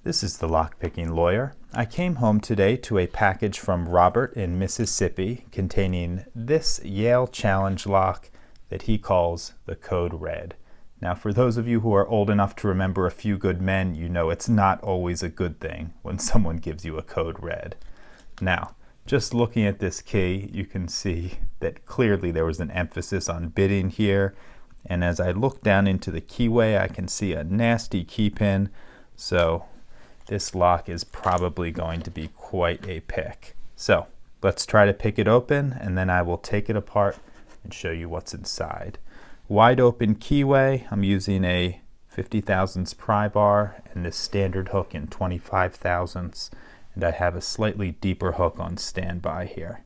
This is the lockpicking lawyer. I came home today to a package from Robert in Mississippi containing this Yale Challenge lock that he calls the Code Red. Now, for those of you who are old enough to remember A Few Good Men, you know it's not always a good thing when someone gives you a code red. Now, just looking at this key, you can see that clearly there was an emphasis on bidding here. And as I look down into the keyway, I can see a nasty key pin. So this lock is probably going to be quite a pick. So let's try to pick it open, and then I will take it apart and show you what's inside. Wide open keyway. I'm using a 50 thousandths pry bar and this standard hook in 25 thousandths, and I have a slightly deeper hook on standby here.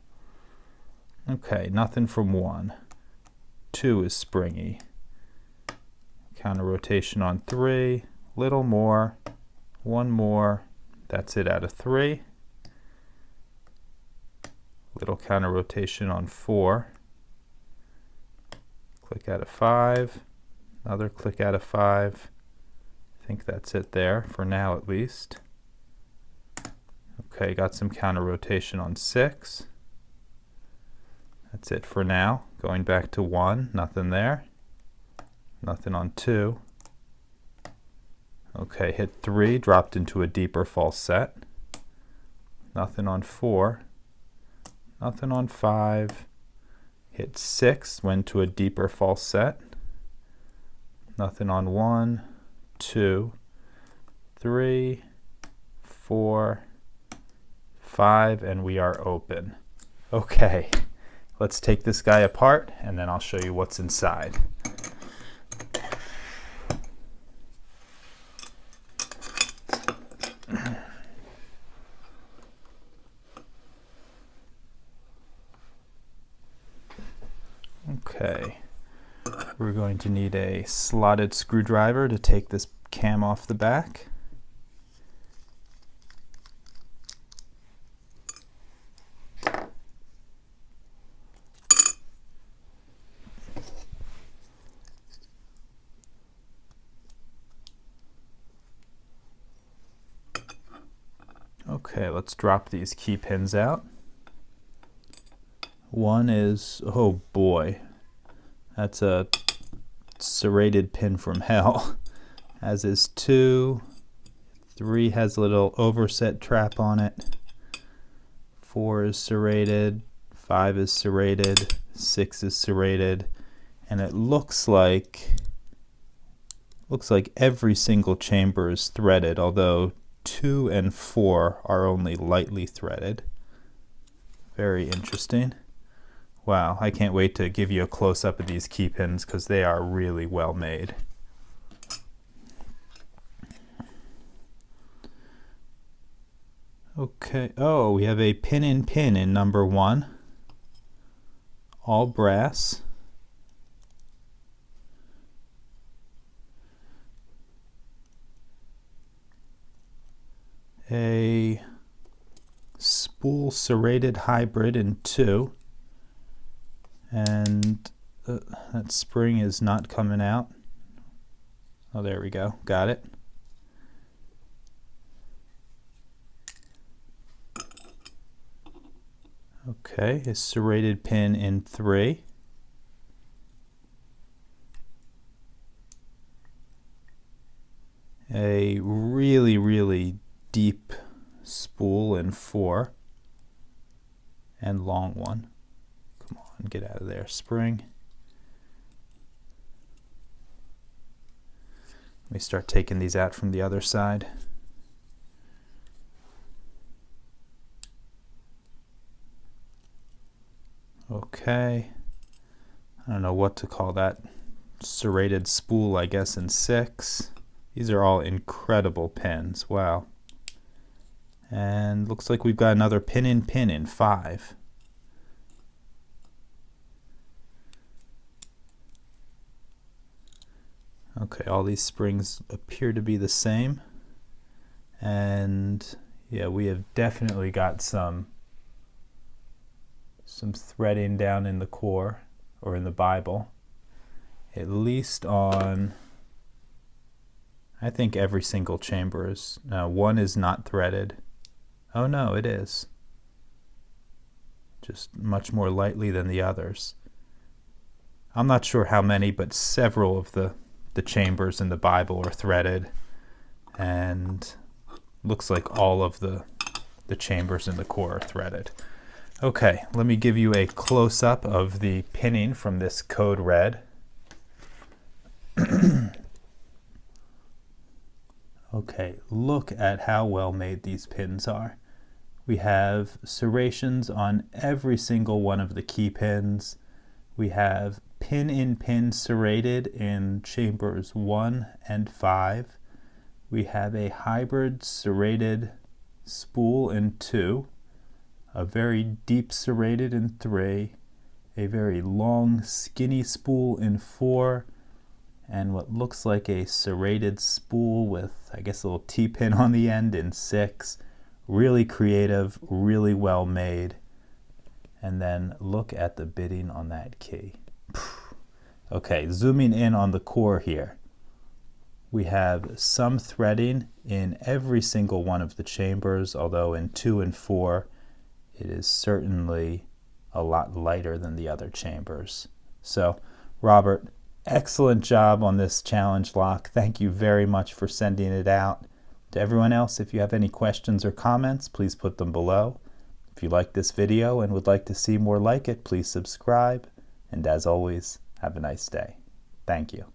Okay, nothing from 1. 2 is springy. Counter rotation on 3, little more. 1 more, that's it out of 3. Little counter rotation on 4. Click out of 5. Another click out of 5. I think that's it there, for now at least. Okay, got some counter rotation on 6. That's it for now. Going back to 1, nothing there. Nothing on 2. Okay, hit 3, dropped into a deeper false set. Nothing on 4. Nothing on 5. Hit 6, went to a deeper false set. Nothing on 1, 2, 3, 4, 5, and we are open. Okay, let's take this guy apart, and then I'll show you what's inside. Okay, we're going to need a slotted screwdriver to take this cam off the back. Okay, let's drop these key pins out. One is, oh boy, that's a serrated pin from hell. As is 2. 3 has a little overset trap on it. 4 is serrated. 5 is serrated. 6 is serrated. And it looks like every single chamber is threaded, although 2 and 4 are only lightly threaded. Very interesting. Wow, I can't wait to give you a close-up of these key pins because they are really well made. Okay, oh, we have a pin in number 1. All brass. A spool serrated hybrid in 2. And that spring is not coming out. Oh, there we go. Got it. Okay, a serrated pin in 3. A really, really deep spool in 4. And long one. Come on, get out of there, spring. Let me start taking these out from the other side. Okay, I don't know what to call that. Serrated spool, I guess, in 6. These are all incredible pins, wow. And looks like we've got another pin in 5. Okay, all these springs appear to be the same. And yeah, we have definitely got some threading down in the core, or in the Bible, at least on I think every single chamber is. One is not threaded. Oh no, it is. Just much more lightly than the others. I'm not sure how many, but several of the chambers in the Bible are threaded, and looks like all of the chambers in the core are threaded. Okay, let me give you a close-up of the pinning from this code red. Okay, look at how well made these pins are. We have serrations on every single one of the key pins. We have pin-in-pin serrated in chambers 1 and 5. We have a hybrid serrated spool in 2, a very deep serrated in 3, a very long skinny spool in 4, and what looks like a serrated spool with, I guess, a little T-pin on the end in 6. Really creative, really well made. And then look at the bidding on that key. Okay, zooming in on the core here. We have some threading in every single one of the chambers, although in 2 and 4 it is certainly a lot lighter than the other chambers. So, Robert, excellent job on this challenge lock. Thank you very much for sending it out. To everyone else, if you have any questions or comments, please put them below. If you like this video and would like to see more like it, please subscribe. And as always, have a nice day. Thank you.